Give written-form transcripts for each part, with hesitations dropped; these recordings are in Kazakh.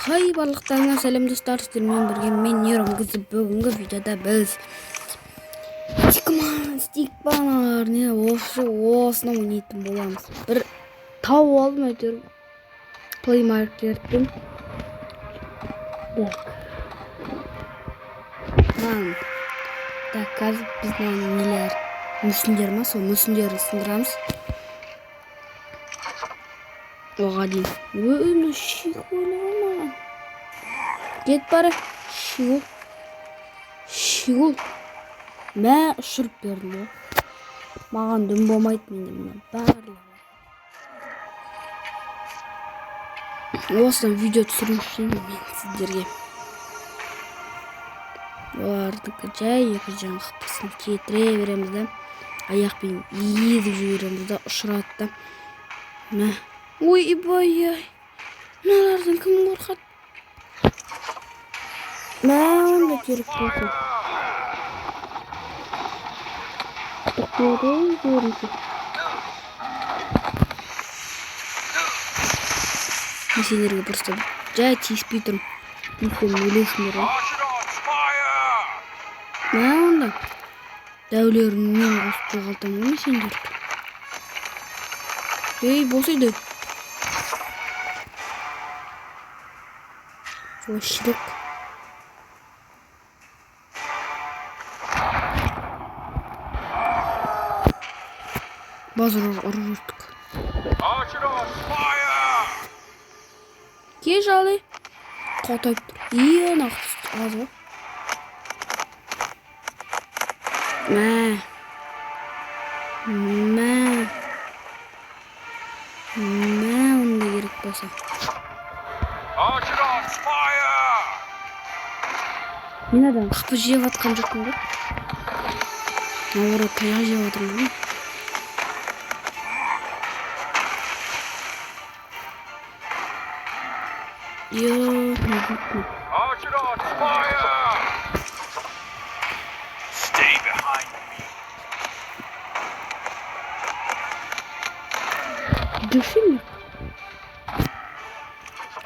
Хай барлықтарыңа сәлем достар, сіздермен бірге мен Ерөнгіз. Бүгінгі видеода біз стикманар не осыны ойнайтын боламыз. Бір тауып алдым әйтеуір Play Market'тен. Так, қазір біздің нелер мүсіндер ма, сол мүсіндерді сындырамыз. Оға дейін. Өйні шиқ ойнаған. Кет бары. Шиғыл. Мә ұшырып бердім о. Маған дүн болмайды менде барлығы. Осыдан видео түсіруші мен сіздерге. Олардікі жай екі жан қыпысын кетіре береміз да. Аяқпен езіп жібереміз да, ұшырады да. Мә. Ой, ибай-ай. Мыналардан кім қорқады? Мә, онда керек болсын. Құтқырды, көрінді. Мен сендерге просто жай тиіспей тұрмын. Мүмкін өлесіңдер ғой. Мә, онда. Дәулерін мен қосып жоғалтам ғой сендер. Ей, босайды. Шидік. Базар ұрырдық. Ке жалы. Қатайып тұр. Ең ақсы аз ғой. Мә. Онда керек болса. Мен адам қапы жеп атқан жоқпын ғой. Науры таяқ жеп атырмын ғой. Жүршін ме?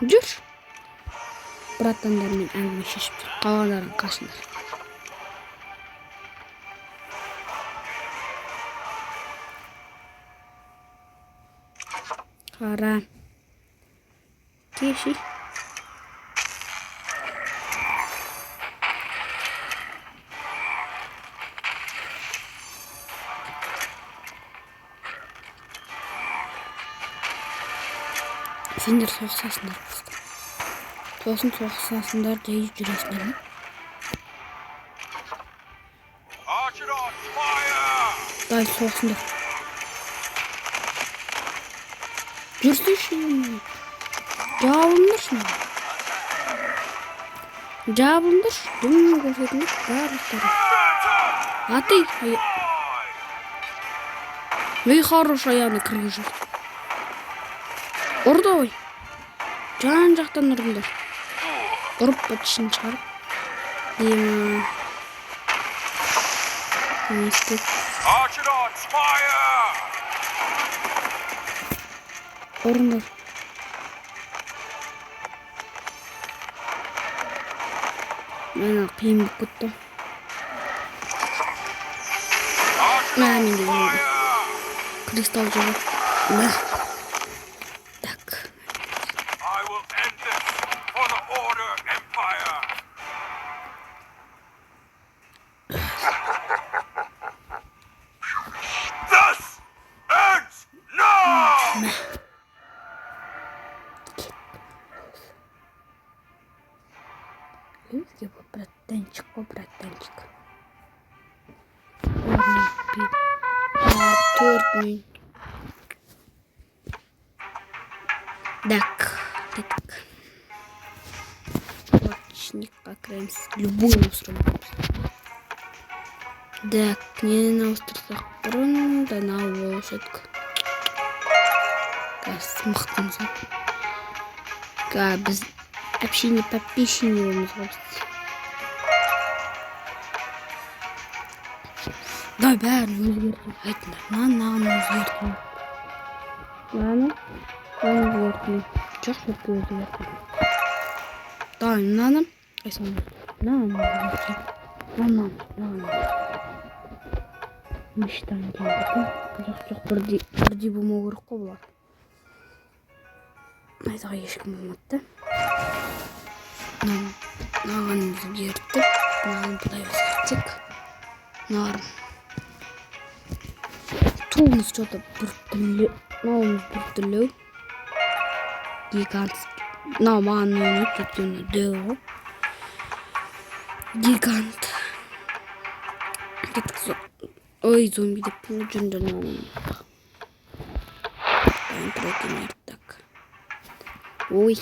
Жүрш. Братандармен әңгіме шешіп жүр. Қалғандарын қашындар. Қара. Кеші. Сендер соғысасыңдар просто. Сосын соғысасыңдар, жай жүресіңдер ме? Дай соғысыңдар. Жүрсінші. Жабылыңдаршы. Жабылыңдаршы. Дүн көрсетіңдер. Барлықтары. Атай. Ей, хорош аяғына кірге жүр. Орда ой. Жан жақтан ұрыңдар. Ұрып бәтішін шығарып. Деймі. Нестек. Ұрыңдар. Мәна қиын бұқ күтті. Мә, менде өңді. Кристалл жағы. Мә. Людки по братанчик. Турний. Так. Лучник покрываемся любую срубу. Так, не на остров бұрын, да на волшетку. Смықтымыз. Біз общение подписчиками болмыз. Да, бәрін өзгертім. Айтыңдар, нағын өзгертім. Нағын өзгертім. Жоқ, өзгертім. Да, нанам. Айсан. Нанам. Мыштан geldi. Жоқ бірдей болмау керек қой бұлар. Айдаға ешкім болмады. Наған өзгертіп, наған бұдай өзгертсек. Нарын. Туымыз что-то біртүрлі. Науымыз біртүрлі. Гигант. Нау маған өйніп түттіні дөу. Гигант. Кеттік сол. Ой, зомби деп жүрді науым. Дайын прокен ерттік. Ой.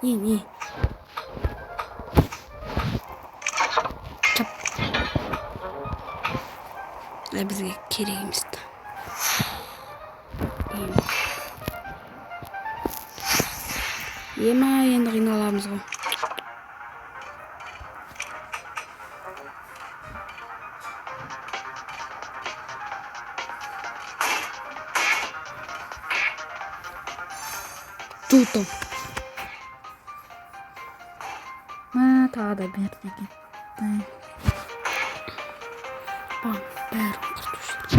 Не. Чап. Бізге керек емес. Ема, енді қиналамыз ғой. Tuttum. Tағы да бер деген. Бәрін құртушылар.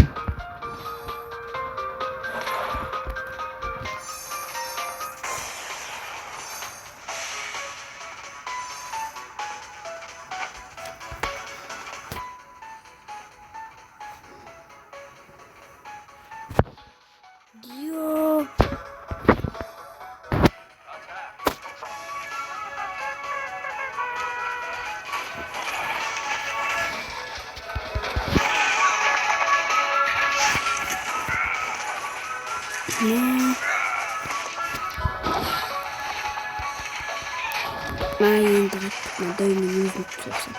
Енді қаттық дайының өзін тұтылсын.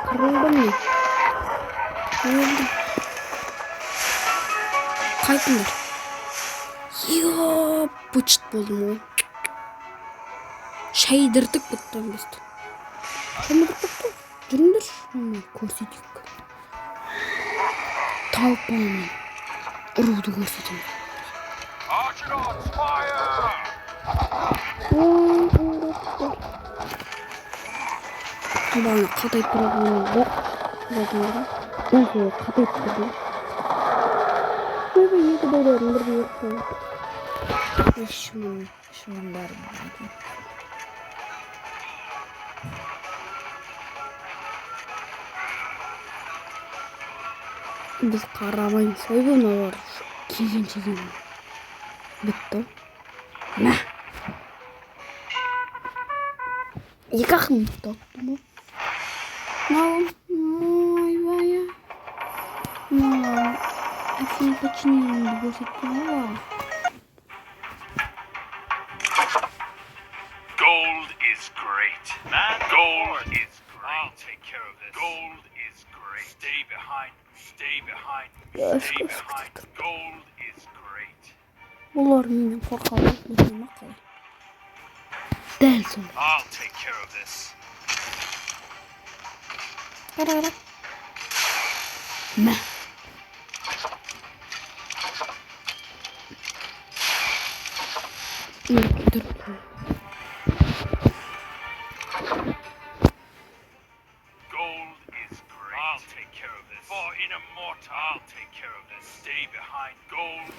Қырылдым мен. Қырылдым. Қайтыңдар. Бұчыт болдым ғой. Шайдырдық бұттан бізді. Шамадық бұтты. Жүріңдір. Көрсетейік. Талпаумен ұруды көрсетейік. Бана қатайып тұратын жоқ. Қатайып тұратын. Екі дойларын бірге етті. Шымын бәрі бәрі. Біз қарамаймыз. Ой, бұны бар. Кеген. Бітті. Мә. Екі ақын бітті. Мауым. Ойбай. Мауым. Әсен починерімді көрсетті. Gold is great. Man, gold is great. I'll take care of this. Gold is great. Stay behind. Gold is great. Олар менен қорқады. Мен қалай. Дәл солай. I'll take care of this. Қара. Мә.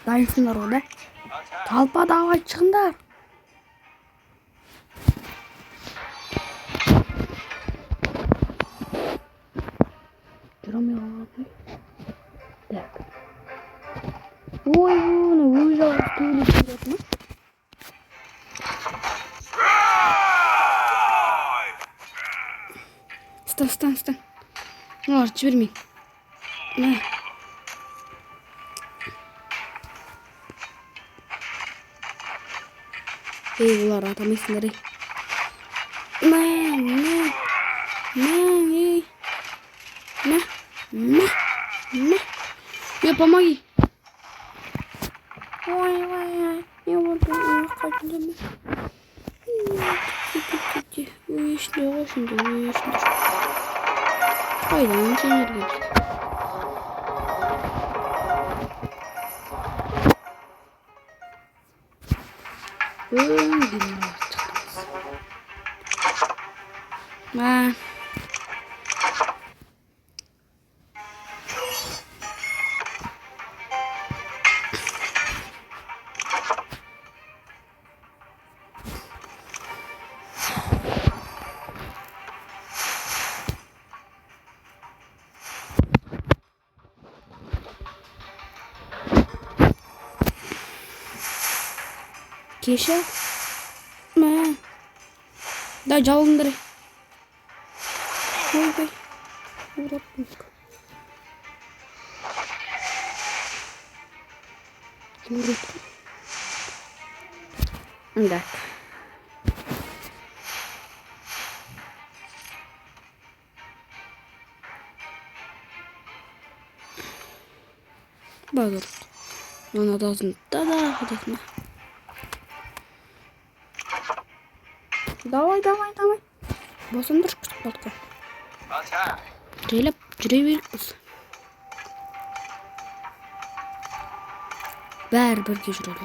Дайынсыңдар ғой да. Талпа давай шығыңдар. Жүремей қалады. Так. Ой, өй жағы төйлеп жүретін. Стан. Олар жібермей. Мә. Олар атамайсыңдар. Мә. Помоги. Ой. Я вот қайтын. Ой. үй ішінде. Қайдан сен ерген? Кеша? Да, жалындыры. Ой. Урапнук. Да. Багыр. Она должна. Да, ходить. Давай. Босандыр күтіп қалдық. Жайлап жүре беріп біз. Бәрі бірге жүреді.